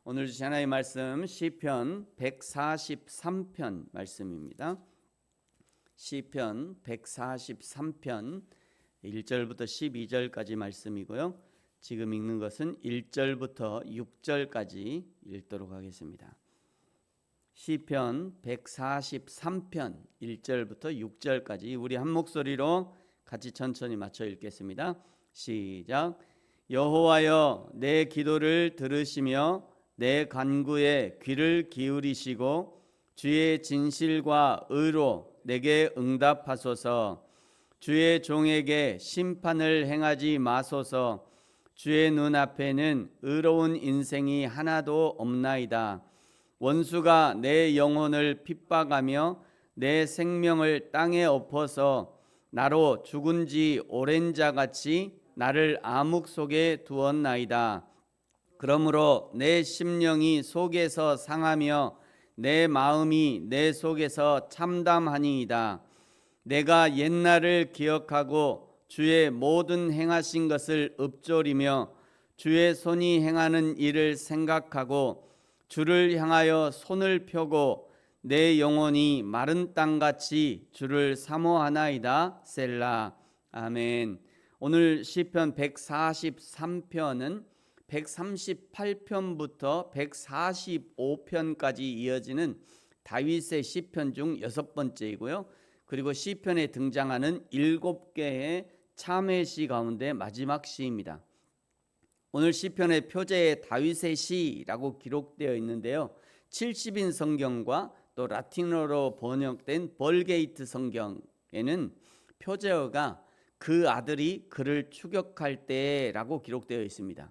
오늘 주신 하나님의 말씀 시편 143편 말씀입니다. 시편 143편 1절부터 12절까지 말씀이고요. 지금 읽는 것은 1절부터 6절까지 읽도록 하겠습니다. 시편 143편 1절부터 6절까지 우리 한 목소리로 같이 천천히 맞춰 읽겠습니다. 시작. 여호와여, 내 기도를 들으시며 내 간구에 귀를 기울이시고 주의 진실과 의로 내게 응답하소서. 주의 종에게 심판을 행하지 마소서. 주의 눈앞에는 의로운 인생이 하나도 없나이다. 원수가 내 영혼을 핍박하며 내 생명을 땅에 엎어서 나로 죽은 지 오랜 자같이 나를 암흑 속에 두었나이다. 그러므로 내 심령이 속에서 상하며 내 마음이 내 속에서 참담하니이다. 내가 옛날을 기억하고 주의 모든 행하신 것을 읊조리며 주의 손이 행하는 일을 생각하고 주를 향하여 손을 펴고 내 영혼이 마른 땅같이 주를 사모하나이다. 셀라. 아멘. 오늘 시편 143편은 138편부터 145편까지 이어지는 다윗의 시편 중 6번째이고요. 그리고 시편에 등장하는 7개의 참회시 가운데 마지막 시입니다. 오늘 시편의 표제에 다윗의 시라고 기록되어 있는데요. 70인 성경과 또 라틴어로 번역된 벌게이트 성경에는 표제어가 그 아들이 그를 추격할 때라고 기록되어 있습니다.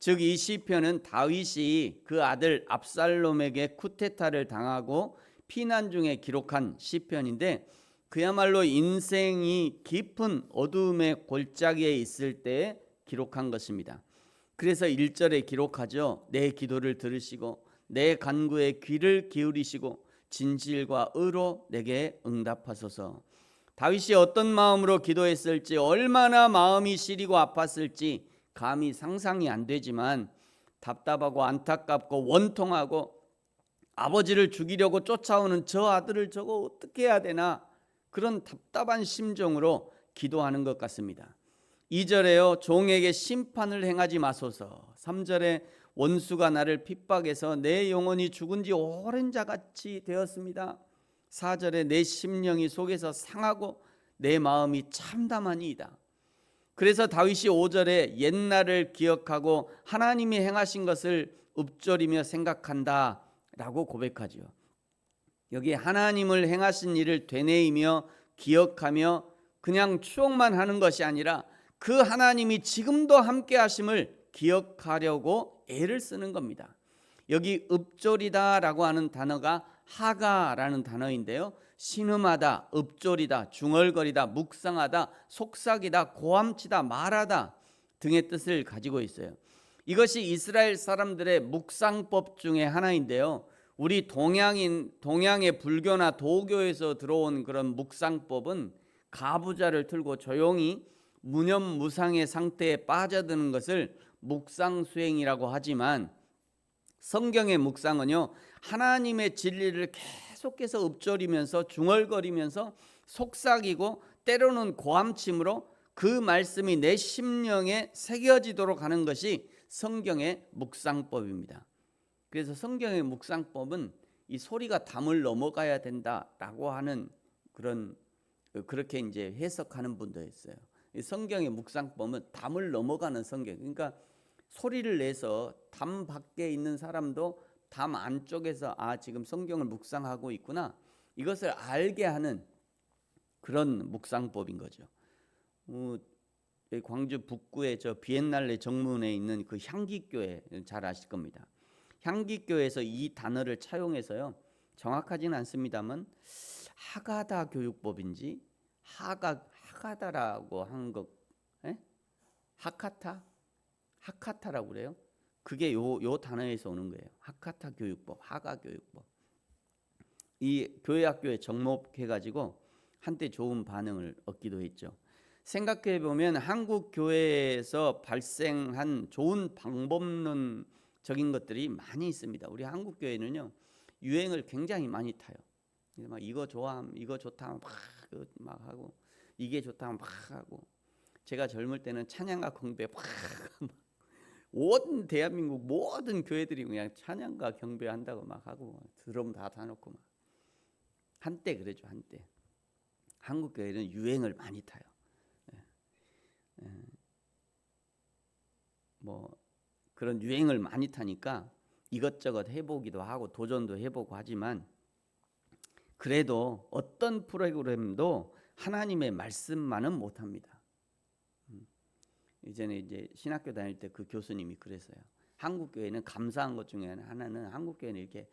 즉 이 시편은 다윗이 그 아들 압살롬에게 쿠데타를 당하고 피난 중에 기록한 시편인데 그야말로 인생이 깊은 어두움의 골짜기에 있을 때 기록한 것입니다. 그래서 1절에 기록하죠. 내 기도를 들으시고 내 간구에 귀를 기울이시고 진실과 의로 내게 응답하소서. 다윗이 어떤 마음으로 기도했을지, 얼마나 마음이 시리고 아팠을지 감히 상상이 안 되지만 답답하고 안타깝고 원통하고 아버지를 죽이려고 쫓아오는 저 아들을 저거 어떻게 해야 되나, 그런 답답한 심정으로 기도하는 것 같습니다. 2절에요. 종에게 심판을 행하지 마소서. 3절에 원수가 나를 핍박해서 내 영혼이 죽은 지 오랜 자같이 되었습니다. 4절에 내 심령이 속에서 상하고 내 마음이 참담하니이다. 그래서 다윗이 5절에 옛날을 기억하고 하나님이 행하신 것을 읊조리며 생각한다 라고 고백하죠. 여기 하나님을 행하신 일을 되뇌이며 기억하며 그냥 추억만 하는 것이 아니라 그 하나님이 지금도 함께 하심을 기억하려고 애를 쓰는 겁니다. 여기 읊조리다라고 하는 단어가 하가라는 단어인데요. 신음하다, 읊조리다, 중얼거리다, 묵상하다, 속삭이다, 고함치다, 말하다 등의 뜻을 가지고 있어요. 이것이 이스라엘 사람들의 묵상법 중에 하나인데요. 우리 동양의 불교나 도교에서 들어온 그런 묵상법은 가부좌를 틀고 조용히 무념무상의 상태에 빠져드는 것을 묵상수행이라고 하지만 성경의 묵상은요, 하나님의 진리를 계속해서 읊조리면서 중얼거리면서 속삭이고 때로는 고함침으로 그 말씀이 내 심령에 새겨지도록 하는 것이 성경의 묵상법입니다. 그래서 성경의 묵상법은 이 소리가 담을 넘어가야 된다라고 하는 그렇게 이제 해석하는 분도 있어요. 이 성경의 묵상법은 담을 넘어가는 성경. 그러니까 소리를 내서 담 밖에 있는 사람도 담 안쪽에서 지금 성경을 묵상하고 있구나, 이것을 알게 하는 그런 묵상법인 거죠. 광주 북구의 저 비엔날레 정문에 있는 그 향기교회 잘 아실 겁니다. 향기교회에서 이 단어를 차용해서요, 정확하지는 않습니다만 하가다 교육법인지 하가다라고 한 것, 하카타라고 그래요. 그게 요 단어에서 오는 거예요. 하카타 교육법, 하가 교육법. 이 교회 학교에 접목해가지고 한때 좋은 반응을 얻기도 했죠. 생각해 보면 한국 교회에서 발생한 좋은 방법론 적인 것들이 많이 있습니다. 우리 한국 교회는요 유행을 굉장히 많이 타요. 막 이거 좋아함, 이거 좋다면 막 하고 이게 좋다면 막 하고. 제가 젊을 때는 찬양과 경배 막 온 대한민국 모든 교회들이 그냥 찬양과 경배한다고 막 하고 드럼 다 사놓고 막 한때 그랬죠. 한때 한국 교회는 유행을 많이 타요. 뭐 그런 유행을 많이 타니까 이것저것 해보기도 하고 도전도 해보고 하지만 그래도 어떤 프로그램도 하나님의 말씀만은 못합니다. 이전에 이제 신학교 다닐 때 그 교수님이 그랬어요. 한국 교회는 감사한 것 중에 하나는 한국 교회는 이렇게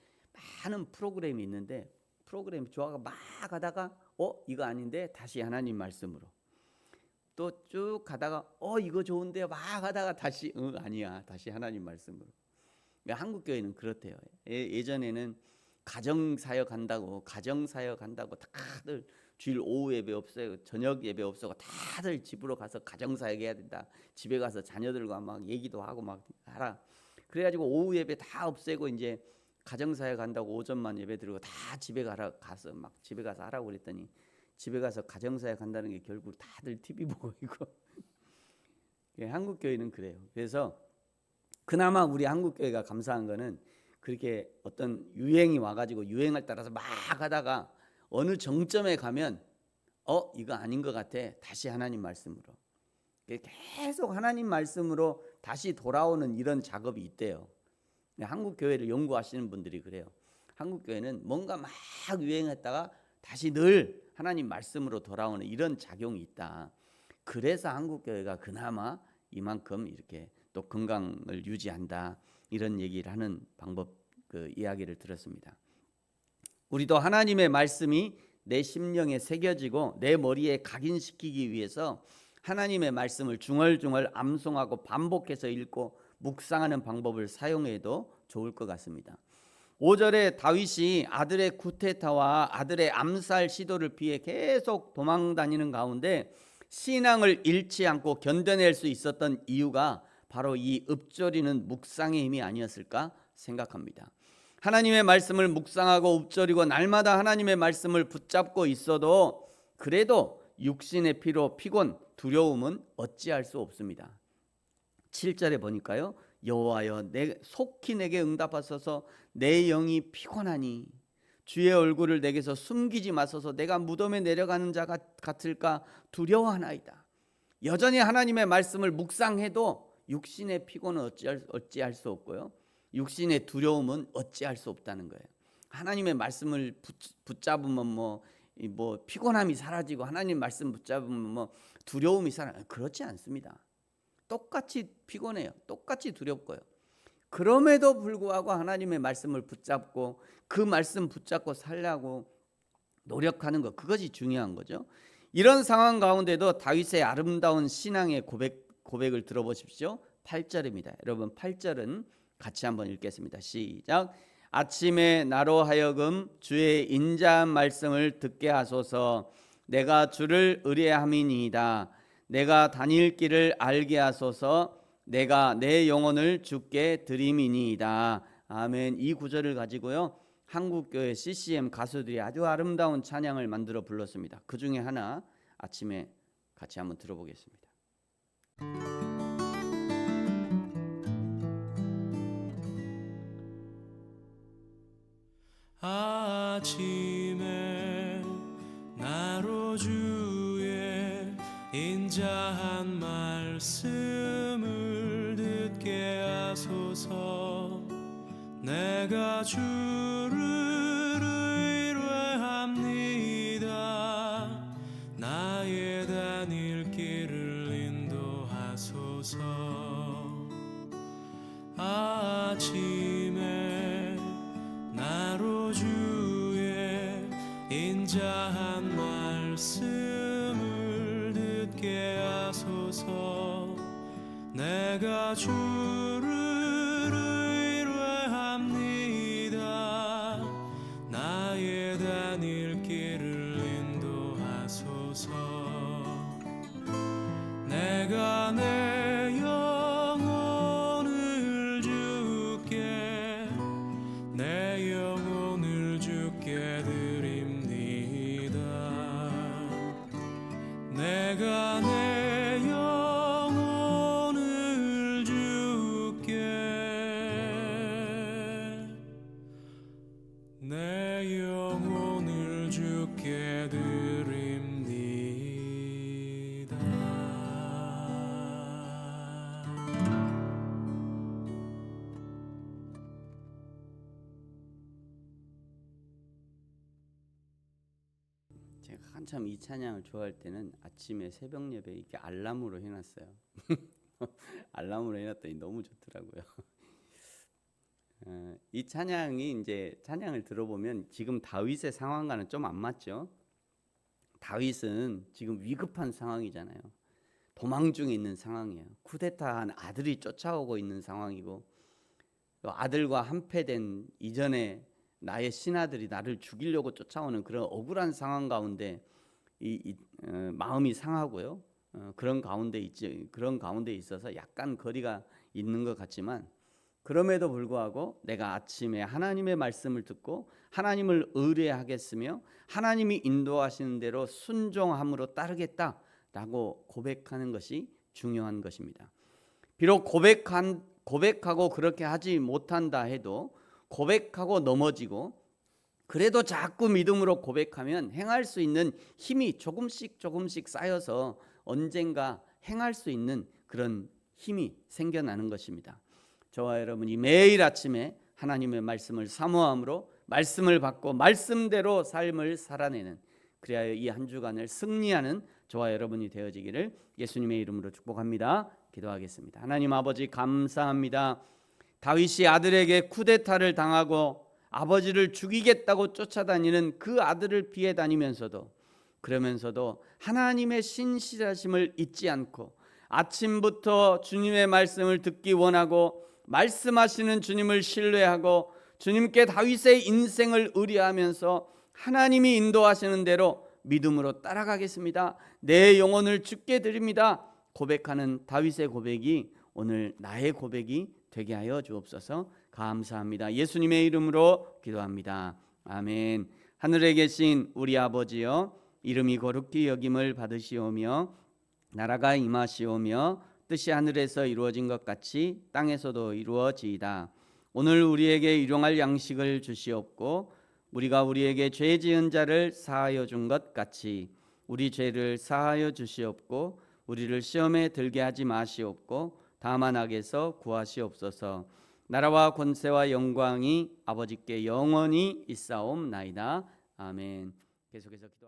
많은 프로그램이 있는데 프로그램이 좋아가 막 하다가 이거 아닌데 다시 하나님 말씀으로 또 쭉 가다가 이거 좋은데 막 하다가 다시 아니야 다시 하나님 말씀으로. 한국 교회는 그렇대요. 예전에는 가정사역 한다고 다들 주일 오후 예배 없어요. 저녁 예배 없어고 다들 집으로 가서 가정사역 해야 된다. 집에 가서 자녀들과 막 얘기도 하고 막 하라. 그래가지고 오후 예배 다 없애고 이제 가정사역 한다고 오전만 예배 드리고 다 집에 가서 하라고 그랬더니 집에 가서 가정사역 한다는 게 결국 다들 TV 보고 있고. 한국 교회는 그래요. 그래서 그나마 우리 한국 교회가 감사한 거는 그렇게 어떤 유행이 와가지고 유행을 따라서 막 하다가 어느 정점에 가면 이거 아닌 것 같아. 다시 하나님 말씀으로. 계속 하나님 말씀으로 다시 돌아오는 이런 작업이 있대요. 한국 교회를 연구하시는 분들이 그래요. 한국 교회는 뭔가 막 유행했다가 다시 늘 하나님 말씀으로 돌아오는 이런 작용이 있다. 그래서 한국 교회가 그나마 이만큼 이렇게 또 건강을 유지한다. 이런 얘기를 하는 방법 이야기를 들었습니다. 우리도 하나님의 말씀이 내 심령에 새겨지고 내 머리에 각인시키기 위해서 하나님의 말씀을 중얼중얼 암송하고 반복해서 읽고 묵상하는 방법을 사용해도 좋을 것 같습니다. 5절에 다윗이 아들의 쿠데타와 아들의 암살 시도를 피해 계속 도망다니는 가운데 신앙을 잃지 않고 견뎌낼 수 있었던 이유가 바로 이 읊조리는 묵상의 힘이 아니었을까 생각합니다. 하나님의 말씀을 묵상하고 읊조리고 날마다 하나님의 말씀을 붙잡고 있어도 그래도 육신의 피로 피곤, 두려움은 어찌할 수 없습니다. 7절에 보니까요. 여호와여 속히 내게 응답하소서. 내 영이 피곤하니 주의 얼굴을 내게서 숨기지 마소서. 내가 무덤에 내려가는 자 같을까 두려워하나이다. 여전히 하나님의 말씀을 묵상해도 육신의 피곤은 어찌할 수 없고요. 육신의 두려움은 어찌할 수 없다는 거예요. 하나님의 말씀을 붙잡으면 뭐 피곤함이 사라지고 하나님 말씀 붙잡으면 뭐 두려움이 그렇지 않습니다. 똑같이 피곤해요. 똑같이 두렵고요. 그럼에도 불구하고 하나님의 말씀을 붙잡고 그 말씀 붙잡고 살려고 노력하는 것, 그것이 중요한 거죠. 이런 상황 가운데도 다윗의 아름다운 신앙의 고백을 들어보십시오. 8절입니다. 여러분 8절은 같이 한번 읽겠습니다. 시작. 아침에 나로 하여금 주의 인자한 말씀을 듣게 하소서. 내가 주를 의뢰함이니이다. 내가 다닐 길을 알게 하소서. 내가 내 영혼을 주께 드림이니이다. 아멘. 이 구절을 가지고요 한국교회 CCM 가수들이 아주 아름다운 찬양을 만들어 불렀습니다. 그 중에 하나 아침에 같이 한번 들어보겠습니다. 아침에 나로 주의 인자한 말씀을 듣게 하소서. 내가 주를 의뢰합니다. 나의 다닐 길을 인도하소서. 아침에 나로 주의 인자한 말씀을 듣게 하소서. 내가 주를 의뢰합니다. 나의 다닐 길을 인도하소서. 내가 내 영혼을 주께 한참 이 찬양을 좋아할 때는 아침에 새벽 예배 이렇게 알람으로 해놨어요. 알람으로 해놨더니 너무 좋더라고요. 이 찬양이 이제 찬양을 들어보면 지금 다윗의 상황과는 좀 안 맞죠. 다윗은 지금 위급한 상황이잖아요. 도망 중에 있는 상황이에요. 쿠데타한 아들이 쫓아오고 있는 상황이고, 또 아들과 한패된 이전에 나의 신하들이 나를 죽이려고 쫓아오는 그런 억울한 상황 가운데 마음이 상하고요. 그런 가운데 있어서 약간 거리가 있는 것 같지만, 그럼에도 불구하고 내가 아침에 하나님의 말씀을 듣고 하나님을 의뢰하겠으며 하나님이 인도하시는 대로 순종함으로 따르겠다라고 고백하는 것이 중요한 것입니다. 비록 고백하고 그렇게 하지 못한다 해도, 고백하고 넘어지고 그래도 자꾸 믿음으로 고백하면 행할 수 있는 힘이 조금씩 쌓여서 언젠가 행할 수 있는 그런 힘이 생겨나는 것입니다. 저와 여러분이 매일 아침에 하나님의 말씀을 사모함으로 말씀을 받고 말씀대로 삶을 살아내는, 그리하여 이 한 주간을 승리하는 저와 여러분이 되어지기를 예수님의 이름으로 축복합니다. 기도하겠습니다. 하나님 아버지, 감사합니다. 다윗이 아들에게 쿠데타를 당하고 아버지를 죽이겠다고 쫓아다니는 그 아들을 피해 다니면서도, 그러면서도 하나님의 신실하심을 잊지 않고 아침부터 주님의 말씀을 듣기 원하고 말씀하시는 주님을 신뢰하고 주님께 다윗의 인생을 의뢰하면서 하나님이 인도하시는 대로 믿음으로 따라가겠습니다. 내 영혼을 주께 드립니다. 고백하는 다윗의 고백이 오늘 나의 고백이 되게 하여 주옵소서. 감사합니다. 예수님의 이름으로 기도합니다. 아멘. 하늘에 계신 우리 아버지여, 이름이 거룩히 여김을 받으시오며 나라가 임하시오며 뜻이 하늘에서 이루어진 것 같이 땅에서도 이루어지이다. 오늘 우리에게 일용할 양식을 주시옵고 우리가 우리에게 죄 지은 자를 사하여 준 것 같이 우리 죄를 사하여 주시옵고 우리를 시험에 들게 하지 마시옵고 다만 악에서 구하시옵소서. 나라와 권세와 영광이 아버지께 영원히 있사옵나이다. 아멘. 계속해서 기도.